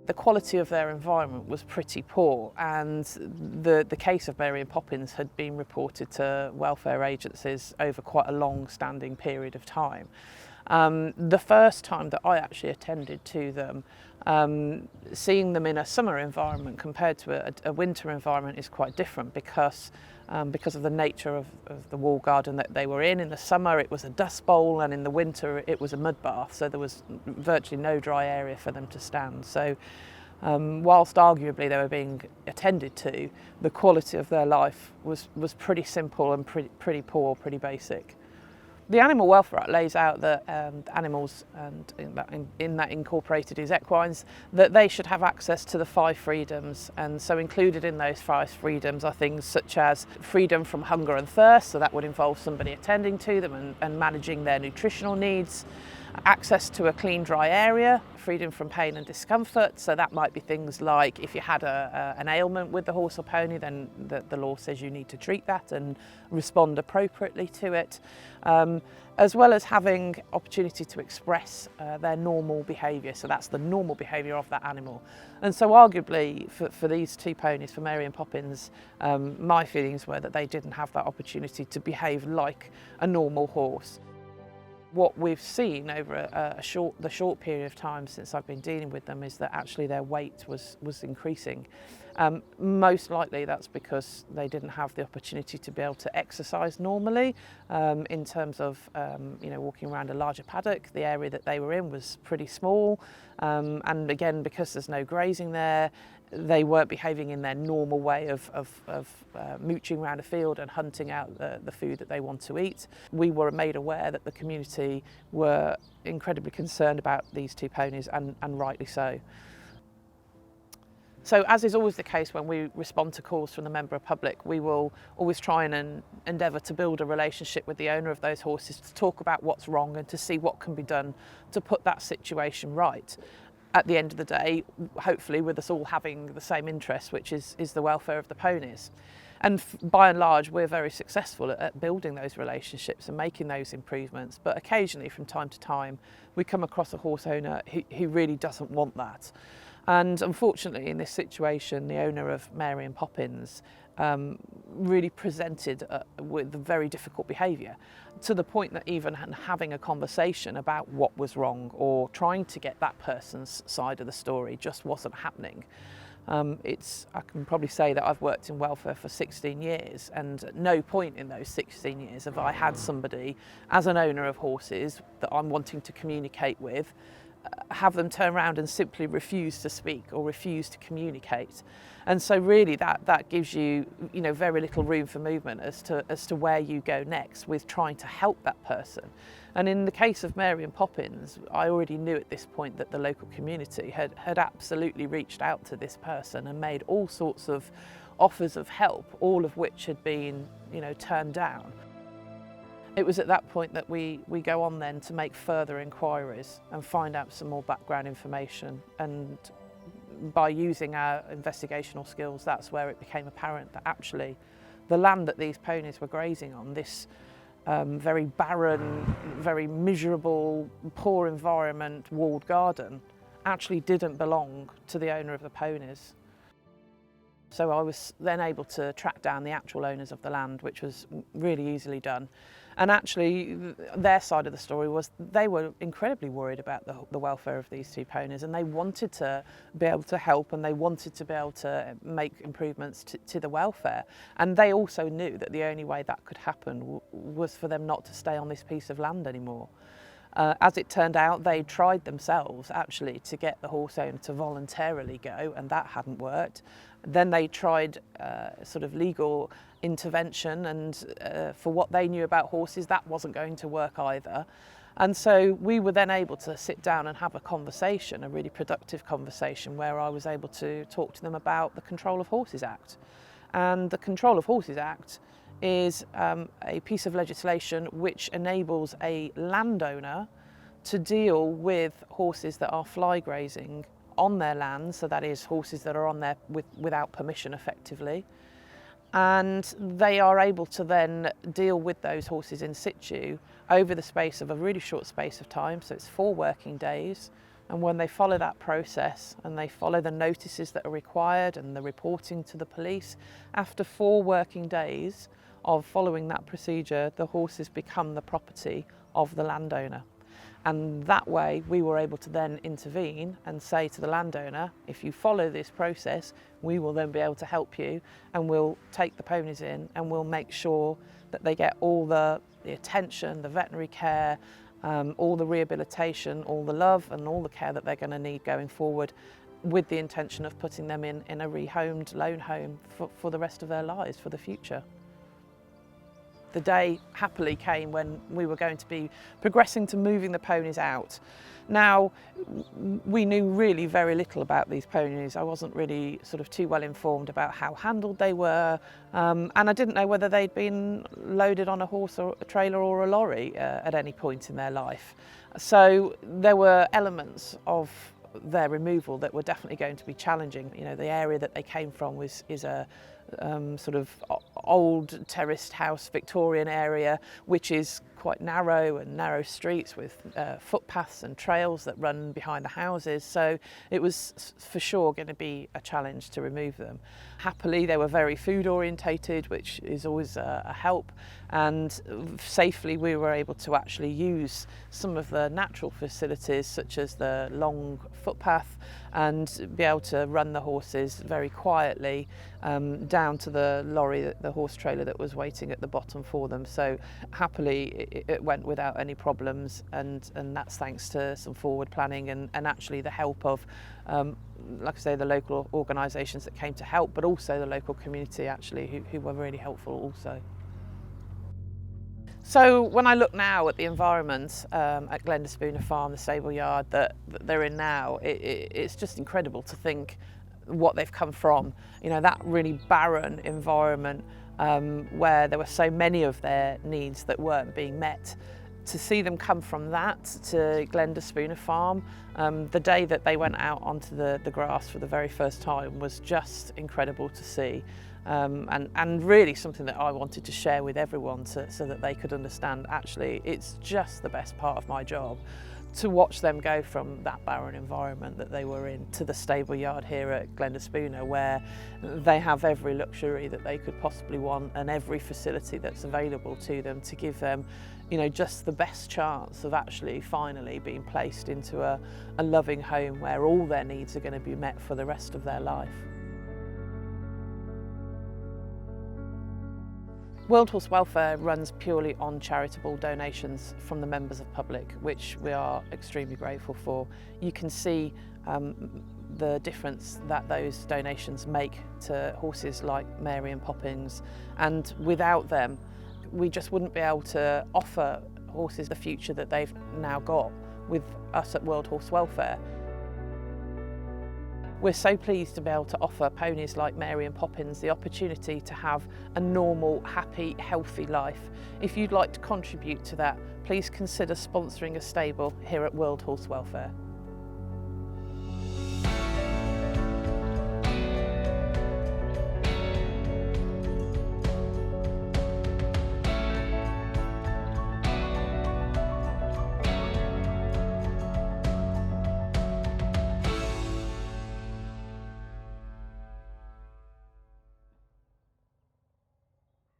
The quality of their environment was pretty poor, and the case of Mary and Poppins had been reported to welfare agencies over quite a long-standing period of time. The first time that I actually attended to them, seeing them in a summer environment compared to a winter environment is quite different because of the nature of the wall garden that they were in. In the summer it was a dust bowl, and in the winter it was a mud bath, so there was virtually no dry area for them to stand. So whilst arguably they were being attended to, the quality of their life was pretty simple and pretty poor, pretty basic. The Animal Welfare Act lays out that animals, and in that incorporated is equines, that they should have access to the 5 freedoms, and so included in those 5 freedoms are things such as freedom from hunger and thirst, so that would involve somebody attending to them and managing their nutritional needs, access to a clean, dry area, freedom from pain and discomfort, so that might be things like if you had an ailment with the horse or pony, then the law says you need to treat that and respond appropriately to it, as well as having opportunity to express their normal behaviour, so that's the normal behaviour of that animal. And so arguably for these 2 ponies, for Mary and Poppins, my feelings were that they didn't have that opportunity to behave like a normal horse. What we've seen over the short period of time since I've been dealing with them is that actually their weight was increasing. Most likely that's because they didn't have the opportunity to be able to exercise normally, in terms of walking around a larger paddock. The area that they were in was pretty small, and again, because there's no grazing there, they weren't behaving in their normal way of mooching around a field and hunting out the food that they want to eat. We were made aware that the community were incredibly concerned about these 2 ponies, and rightly so. So, as is always the case when we respond to calls from the member of public, we will always try and endeavour to build a relationship with the owner of those horses, to talk about what's wrong and to see what can be done to put that situation right. At the end of the day, hopefully with us all having the same interest, which is the welfare of the ponies. And by and large, we're very successful at building those relationships and making those improvements. But occasionally, from time to time, we come across a horse owner who really doesn't want that. And unfortunately, in this situation, the owner of Mary and Poppins really presented with very difficult behaviour, to the point that even having a conversation about what was wrong or trying to get that person's side of the story just wasn't happening. I can probably say that I've worked in welfare for 16 years, and at no point in those 16 years have I had somebody, as an owner of horses that I'm wanting to communicate with, have them turn around and simply refuse to speak or refuse to communicate. And so really that gives you very little room for movement as to where you go next with trying to help that person. And in the case of Mary and Poppins, I already knew at this point that the local community had absolutely reached out to this person and made all sorts of offers of help, all of which had been turned down. It was at that point that we go on then to make further inquiries and find out some more background information, and by using our investigational skills, that's where it became apparent that actually the land that these ponies were grazing on, this very barren, very miserable, poor environment walled garden, actually didn't belong to the owner of the ponies. So I was then able to track down the actual owners of the land, which was really easily done. And actually their side of the story was they were incredibly worried about the welfare of these 2 ponies, and they wanted to be able to help, and they wanted to be able to make improvements to the welfare. And they also knew that the only way that could happen was for them not to stay on this piece of land anymore. As it turned out, they tried themselves actually to get the horse owner to voluntarily go, and that hadn't worked. Then they tried sort of legal intervention, and for what they knew about horses, that wasn't going to work either. And so we were then able to sit down and have a conversation, a really productive conversation, where I was able to talk to them about the Control of Horses Act. And the Control of Horses Act is a piece of legislation which enables a landowner to deal with horses that are fly grazing on their land, so that is horses that are on there without permission effectively, and they are able to then deal with those horses in situ over the space of a really short space of time, so it's 4 working days, And when they follow that process and they follow the notices that are required and the reporting to the police, after 4 working days of following that procedure, the horses become the property of the landowner. And that way we were able to then intervene and say to the landowner, if you follow this process, we will then be able to help you, and we'll take the ponies in and we'll make sure that they get all the attention, the veterinary care, all the rehabilitation, all the love and all the care that they're going to need going forward, with the intention of putting them in a rehomed lone home for the rest of their lives, for the future. The day happily came when we were going to be progressing to moving the ponies out. Now, we knew really very little about these ponies. I wasn't really sort of too well informed about how handled they were, and I didn't know whether they'd been loaded on a horse or a trailer or a lorry at any point in their life. So there were elements of their removal that were definitely going to be challenging. You know, the area that they came from is a sort of old terraced house Victorian area, which is quite narrow and narrow streets with footpaths and trails that run behind the houses. So it was for sure going to be a challenge to remove them. Happily, they were very food orientated, which is always a help, and safely we were able to actually use some of the natural facilities such as the long footpath and be able to run the horses very quietly down to the lorry, the horse trailer that was waiting at the bottom for them. So happily it went without any problems, and that's thanks to some forward planning and actually the help of like I say, the local organisations that came to help, but also the local community actually who were really helpful also. So when I look now at the environment at Glendespooner Farm, the stable yard that they're in now, it's just incredible to think what they've come from. You know, that really barren environment where there were so many of their needs that weren't being met. To see them come from that to Glendespooner Farm, the day that they went out onto the grass for the very first time was just incredible to see. And really something that I wanted to share with everyone so that they could understand, actually, it's just the best part of my job to watch them go from that barren environment that they were in to the stable yard here at Glendespooner, where they have every luxury that they could possibly want and every facility that's available to them to give them, you know, just the best chance of actually finally being placed into a loving home where all their needs are going to be met for the rest of their life. World Horse Welfare runs purely on charitable donations from the members of public, which we are extremely grateful for. You can see the difference that those donations make to horses like Mary and Poppins, and without them we just wouldn't be able to offer horses the future that they've now got with us at World Horse Welfare. We're so pleased to be able to offer ponies like Mary and Poppins the opportunity to have a normal, happy, healthy life. If you'd like to contribute to that, please consider sponsoring a stable here at World Horse Welfare.